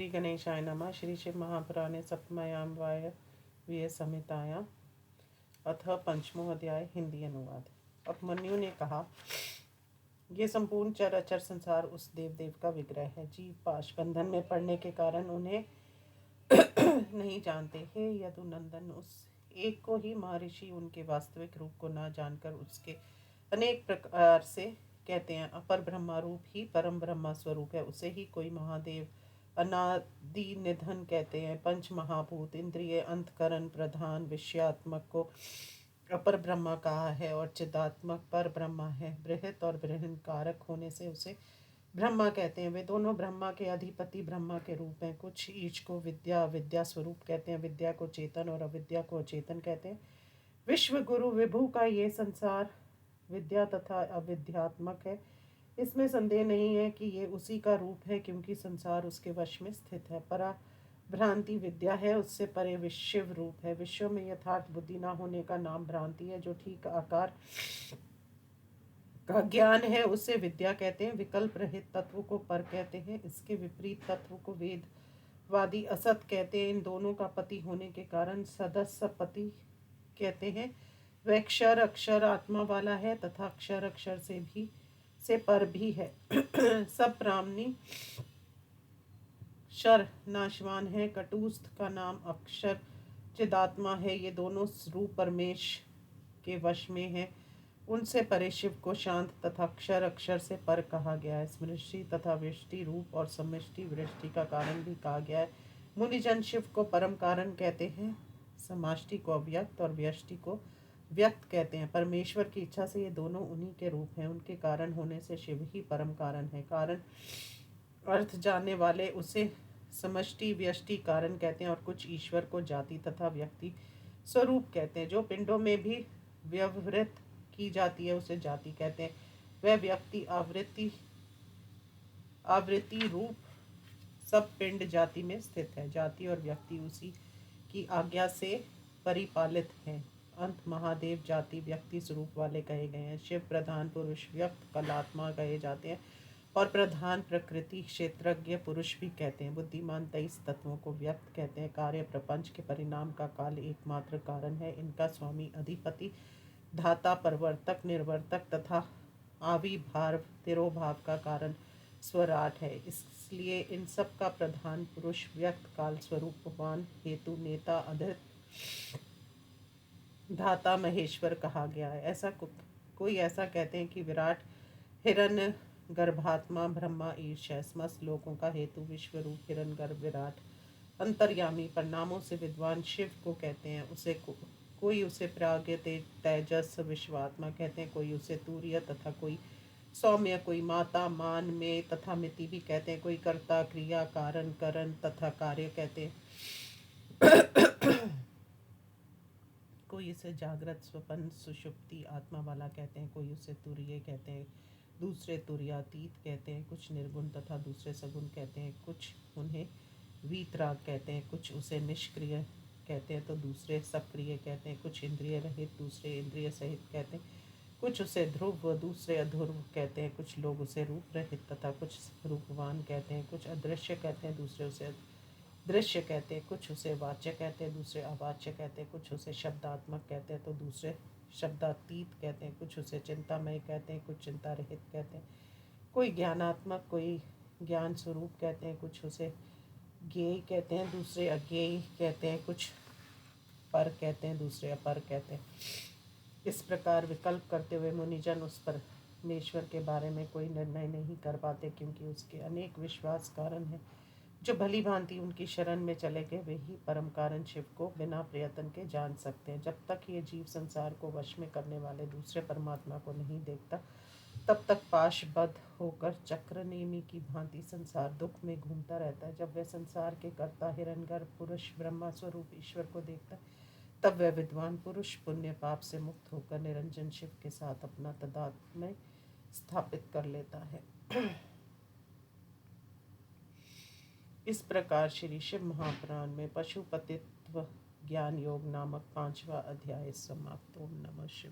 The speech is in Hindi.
श्री गणेशाय नमः। श्री शिव महापुराणे सप्तम्यां वायव्य संहितायां अथ पंचमो अध्याय। हिंदी अनुवाद। उपमन्यु ने कहा, ये संपूर्ण चर अचर संसार उस देव का विग्रह है। जीव पाश बंधन में पड़ने के कारण उन्हें नहीं जानते। हे यदुनंदन, उस एक को ही महर्षि उनके वास्तविक रूप को न जानकर उसके अनेक प्रकार से कहते हैं। अपर ब्रह्मा रूप ही परम ब्रह्मा स्वरूप है। उसे ही कोई महादेव अनादि निधन कहते हैं। पंच महाभूत, इंद्रिय, अंतकरण, प्रधान, विषयात्मक को अपर ब्रह्मा कहा है और चिदात्मक पर ब्रह्मा है। बृहत और बृहन कारक होने से उसे ब्रह्मा कहते हैं। वे दोनों ब्रह्मा के अधिपति ब्रह्मा के रूप हैं। कुछ ईश को विद्या विद्या स्वरूप कहते हैं। विद्या को चेतन और अविद्या को अचेतन कहते हैं। विश्व गुरु विभु का ये संसार विद्या तथा अविद्यात्मक है। इसमें संदेह नहीं है कि ये उसी का रूप है, क्योंकि संसार उसके वश में स्थित है। परा भ्रांति विद्या है, उससे परे विश्व रूप है। विश्व में यथार्थ बुद्धि न होने का नाम भ्रांति है। जो ठीक आकार का ज्ञान है उसे विद्या कहते हैं। विकल्प रहित तत्व को पर कहते हैं। इसके विपरीत तत्व को वेदवादी असत कहते हैं। इन दोनों का पति होने के कारण सदस्य पति कहते हैं। वह अक्षर अक्षर आत्मा वाला है तथा अक्षर अक्षर से पर भी है। सब प्राणी क्षर नाशवान है। कटुस्थ का नाम अक्षर चिदात्मा है। ये दोनों रूप परमेश के वश में है। उनसे परे शिव को शांत तथा अक्षर अक्षर से पर कहा गया है। समष्टि तथा व्यष्टि रूप और समष्टि वृष्टि का कारण भी कहा गया है। मुनिजन शिव को परम कारण कहते हैं। समष्टि को अव्यक्त और व्यष्टि को व्यक्त कहते हैं। परमेश्वर की इच्छा से ये दोनों उन्हीं के रूप हैं। उनके कारण होने से शिव ही परम कारण है। कारण अर्थ जानने वाले उसे समष्टि व्यष्टि कारण कहते हैं और कुछ ईश्वर को जाति तथा व्यक्ति स्वरूप कहते हैं। जो पिंडों में भी व्यवहृत की जाती है उसे जाति कहते हैं। वह व्यक्ति आवृत्ति रूप सब पिंड जाति में स्थित है। जाति और व्यक्ति उसी की आज्ञा से परिपालित हैं। अंत महादेव जाति व्यक्ति स्वरूप वाले कहे गए हैं। शिव प्रधान पुरुष व्यक्त कलात्मा कहे जाते हैं और प्रधान प्रकृति क्षेत्रज्ञ पुरुष भी कहते हैं। बुद्धिमान 23 तत्वों को व्यक्त कहते हैं। कार्य प्रपंच के परिणाम का काल एकमात्र कारण है। इनका स्वामी अधिपति धाता परवर्तक निर्वर्तक तथा आविर्भाव तिरोभाव का कारण स्वराट है। इसलिए इन सब का प्रधान पुरुष व्यक्त काल स्वरूपवान हेतु नेता अधृत धाता महेश्वर कहा गया है। कोई ऐसा कहते हैं कि विराट हिरण्य गर्भात्मा ब्रह्मा ईश है। समस्त लोगों का हेतु विश्व रूप हिरण्य गर्भ विराट अंतर्यामी परिणामों से विद्वान शिव को कहते हैं। कोई उसे प्राज्ञ तेजस विश्वात्मा कहते हैं। कोई उसे तूर्य तथा कोई सौम्य, कोई माता मान में तथा मिति भी कहते हैं। कोई कर्ता क्रिया कारण करण तथा कार्य कहते हैं। कोई इसे जागृत स्वपन सुषुप्ति आत्मा वाला कहते हैं। कोई उसे तुरीय कहते हैं, दूसरे तुर्यातीत कहते हैं। कुछ निर्गुण तथा दूसरे सगुण कहते हैं। कुछ उन्हें वीतराग कहते हैं। कुछ उसे निष्क्रिय कहते हैं तो दूसरे सक्रिय कहते हैं। कुछ इंद्रिय रहित दूसरे इंद्रिय सहित कहते हैं। कुछ उसे ध्रुव व दूसरे अध्रुव कहते हैं। कुछ लोग उसे रूप रहित तथा कुछ रूपवान कहते हैं। कुछ अदृश्य कहते हैं, दूसरे उसे दृश्य कहते हैं। कुछ उसे वाच्य कहते हैं, दूसरे अवाच्य कहते हैं। कुछ उसे शब्दात्मक कहते हैं तो दूसरे शब्दातीत कहते हैं। कुछ उसे चिंतामय कहते हैं, कुछ चिंता रहित कहते हैं। कोई ज्ञानात्मक, कोई ज्ञान स्वरूप कहते हैं। कुछ उसे ज्ञेय कहते हैं, दूसरे अज्ञेय कहते हैं। कुछ पर कहते हैं, दूसरे अपर कहते हैं। इस प्रकार विकल्प करते हुए मुनिजन उस परमेश्वर के बारे में कोई निर्णय नहीं कर पाते, क्योंकि उसके अनेक विश्वास कारण हैं। जो भली भांति उनकी शरण में चले गए वे ही परम कारण शिव को बिना प्रयत्न के जान सकते हैं। जब तक ये जीव संसार को वश में करने वाले दूसरे परमात्मा को नहीं देखता, तब तक पाशबद्ध होकर चक्रनेमी की भांति संसार दुख में घूमता रहता है। जब वह संसार के कर्ता हिरण्यगर्भ पुरुष ब्रह्मा स्वरूप ईश्वर को देखता है, तब वह विद्वान पुरुष पुण्य पाप से मुक्त होकर निरंजन शिव के साथ अपना तादात्म्य स्थापित कर लेता है। इस प्रकार श्री शिव महापुराण में पशुपतित्व ज्ञान योग नामक 5वां अध्याय समाप्त। ओम नमः शिवाय।